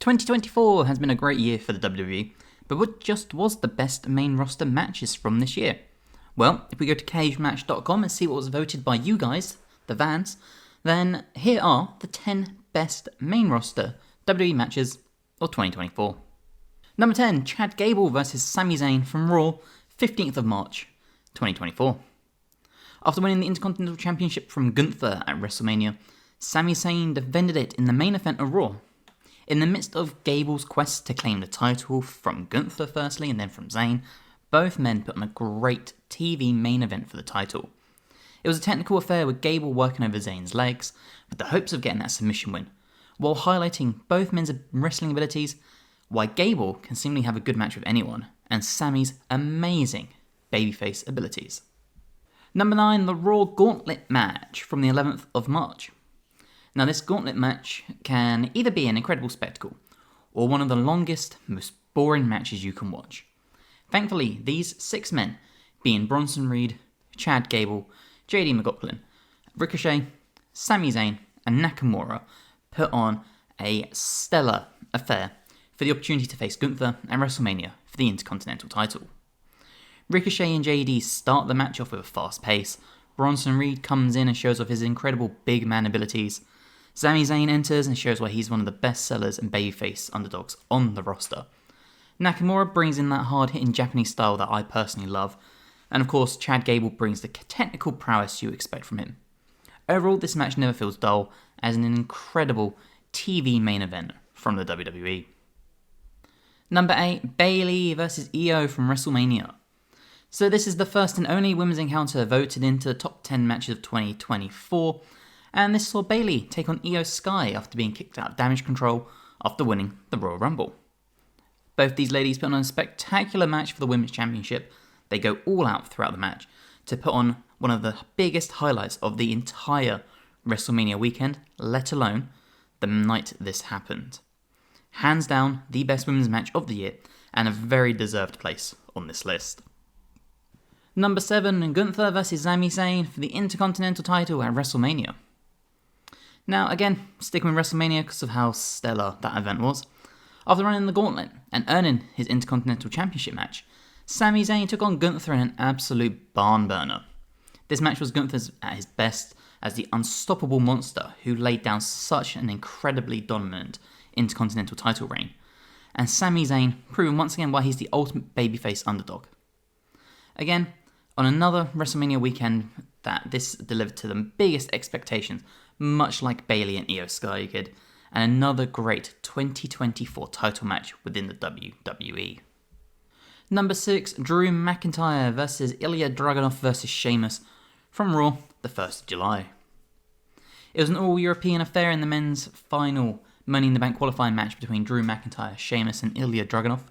2024 has been a great year for the WWE, but what just was the best main roster matches from this year? Well, if we go to cagematch.com and see what was voted by you guys, the fans, then here are the 10 best main roster WWE matches of 2024. Number 10, Chad Gable vs Sami Zayn from Raw, 15th of March, 2024. After winning the Intercontinental Championship from Gunther at WrestleMania, Sami Zayn defended it in the main event of Raw. In the midst of Gable's quest to claim the title from Gunther firstly and then from Zayn, both men put on a great TV main event for the title. It was a technical affair with Gable working over Zayn's legs, with the hopes of getting that submission win, while highlighting both men's wrestling abilities, why Gable can seemingly have a good match with anyone, and Sami's amazing babyface abilities. Number 9, the Raw Gauntlet Match from the 11th of March. Now this Gauntlet Match can either be an incredible spectacle, or one of the longest, most boring matches you can watch. Thankfully, these 6 men, being Bronson Reed, Chad Gable, JD McLaughlin, Ricochet, Sami Zayn, and Nakamura, put on a stellar affair for the opportunity to face Gunther at WrestleMania for the Intercontinental title. Ricochet and JD start the match off with a fast pace. Bronson Reed comes in and shows off his incredible big man abilities. Sami Zayn enters and shows why he's one of the best sellers and babyface underdogs on the roster. Nakamura brings in that hard-hitting Japanese style that I personally love. And of course, Chad Gable brings the technical prowess you expect from him. Overall, this match never feels dull, as an incredible TV main event from the WWE. Number 8, Bayley vs Io from WrestleMania. So this is the first and only women's encounter voted into the top 10 matches of 2024, and this saw Bayley take on Io Sky after being kicked out of Damage Control after winning the Royal Rumble. Both these ladies put on a spectacular match for the Women's Championship. They go all out throughout the match to put on one of the biggest highlights of the entire WrestleMania weekend, let alone the night this happened. Hands down, the best women's match of the year, and a very deserved place on this list. Number 7, Gunther vs Sami Zayn for the Intercontinental title at WrestleMania. Now again, sticking with WrestleMania because of how stellar that event was. After running the gauntlet and earning his Intercontinental Championship match, Sami Zayn took on Gunther in an absolute barn burner. This match was Gunther's at his best as the unstoppable monster who laid down such an incredibly dominant Intercontinental title reign, and Sami Zayn proving once again why he's the ultimate babyface underdog. Again, on another WrestleMania weekend that this delivered to the biggest expectations, much like Bayley and Io Sky did, and another great 2024 title match within the WWE. Number 6, Drew McIntyre vs Ilia Dragov vs Sheamus from Raw, the 1st of July. It was an all-European affair in the men's final Money in the Bank qualifying match between Drew McIntyre, Sheamus and Ilia Dragov.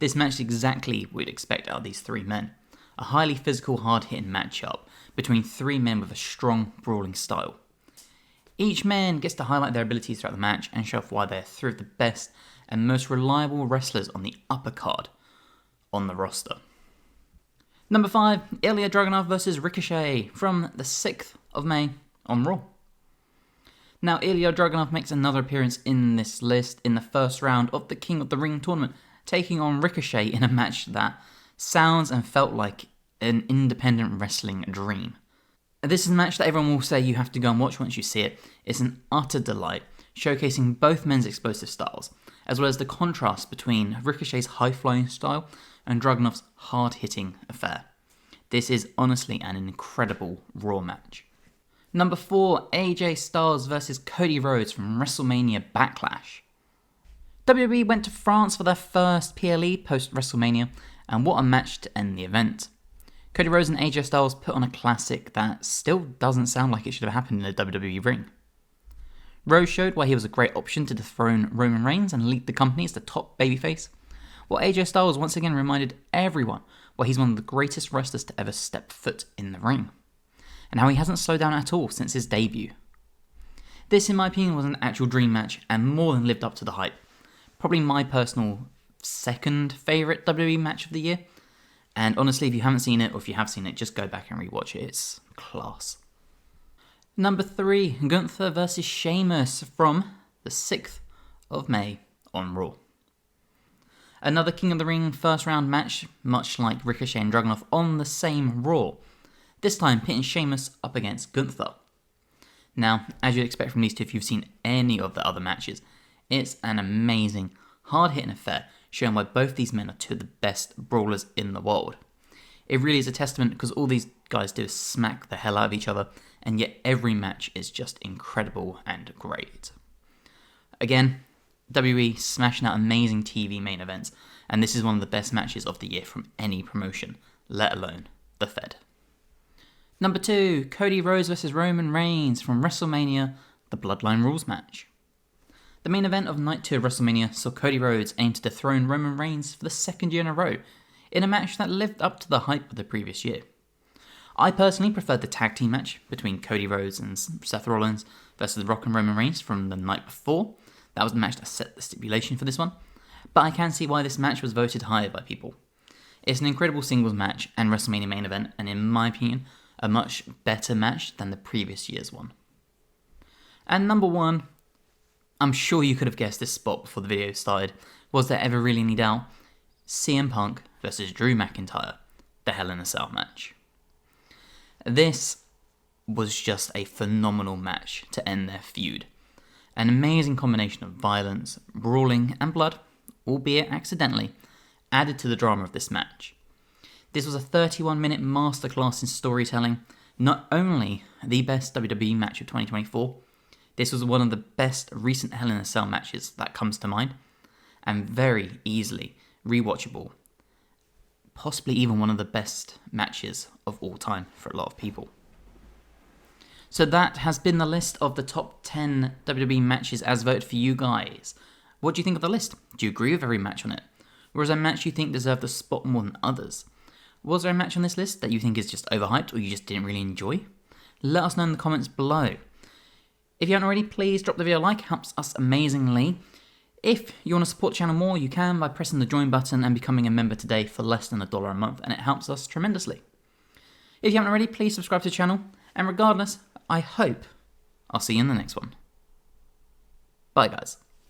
This match is exactly what we'd expect out of these 3 men. A highly physical, hard-hitting matchup between 3 men with a strong, brawling style. Each man gets to highlight their abilities throughout the match and show off why they're 3 of the best and most reliable wrestlers on the upper card on the roster. Number 5, Ilya Dragunov vs Ricochet from the 6th of May on Raw. Now, Ilya Dragunov makes another appearance in this list in the first round of the King of the Ring tournament, taking on Ricochet in a match that sounds and felt like an independent wrestling dream. This is a match that everyone will say you have to go and watch once you see it. It's an utter delight, showcasing both men's explosive styles, as well as the contrast between Ricochet's high-flying style and Dragunov's hard-hitting affair. This is honestly an incredible Raw match. Number 4, AJ Styles vs Cody Rhodes from WrestleMania Backlash. WWE went to France for their first PLE post-WrestleMania, and what a match to end the event. Cody Rhodes and AJ Styles put on a classic that still doesn't sound like it should have happened in a WWE ring. Rhodes showed why he was a great option to dethrone Roman Reigns and lead the company as the top babyface, while AJ Styles once again reminded everyone why he's one of the greatest wrestlers to ever step foot in the ring, and how he hasn't slowed down at all since his debut. This, in my opinion, was an actual dream match and more than lived up to the hype. Probably my personal second favourite WWE match of the year, and honestly, if you haven't seen it, or if you have seen it, just go back and rewatch it. It's class. Number 3, Gunther vs Sheamus from the 6th of May on Raw. Another King of the Ring first round match, much like Ricochet and Dragov on the same Raw, this time pitting Sheamus up against Gunther. Now, as you'd expect from these two if you've seen any of the other matches, it's an amazing, hard-hitting affair showing why both these men are two of the best brawlers in the world. It really is a testament because all these guys do is smack the hell out of each other, and yet every match is just incredible and great. Again, WWE smashing out amazing TV main events, and this is one of the best matches of the year from any promotion, let alone the Fed. Number 2, Cody Rhodes vs Roman Reigns from WrestleMania, the Bloodline Rules match. The main event of Night 2 of WrestleMania saw Cody Rhodes aim to dethrone Roman Reigns for the second year in a row, in a match that lived up to the hype of the previous year. I personally preferred the tag team match between Cody Rhodes and Seth Rollins versus The Rock and Roman Reigns from the night before. That was the match that set the stipulation for this one, but I can see why this match was voted higher by people. It's an incredible singles match and WrestleMania main event, and in my opinion, a much better match than the previous year's one. And number 1, I'm sure you could have guessed this spot before the video started. Was there ever really any doubt? CM Punk versus Drew McIntyre, the Hell in a Cell match. This was just a phenomenal match to end their feud. An amazing combination of violence, brawling, and blood, albeit accidentally, added to the drama of this match. This was a 31-minute masterclass in storytelling, not only the best WWE match of 2024, this was one of the best recent Hell in a Cell matches that comes to mind, and very easily rewatchable. Possibly even one of the best matches of all time for a lot of people. So that has been the list of the top 10 WWE matches as voted for you guys. What do you think of the list? Do you agree with every match on it? Or is there a match you think deserved a spot more than others? Was there a match on this list that you think is just overhyped or you just didn't really enjoy? Let us know in the comments below. If you haven't already, please drop the video a like, it helps us amazingly. If you want to support the channel more, you can by pressing the join button and becoming a member today for less than $1 a month, and it helps us tremendously. If you haven't already, please subscribe to the channel, and regardless, I hope I'll see you in the next one. Bye guys.